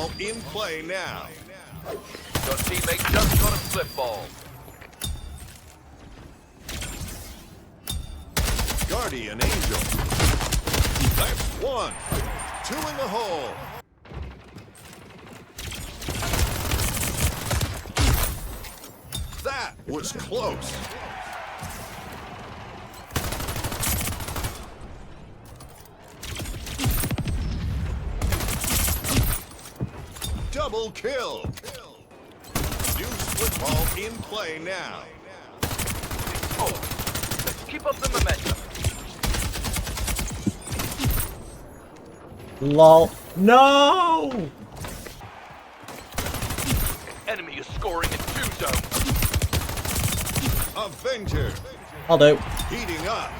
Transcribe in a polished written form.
ball in play now. Your teammate just got a slip ball. Guardian Angel. That's one. Two in the hole. That was close. Double kill. New split ball in play now. Oh, let's keep up the momentum. Lol. No! Enemy is scoring in 2 zones. Avenger. I'll do. Heating up.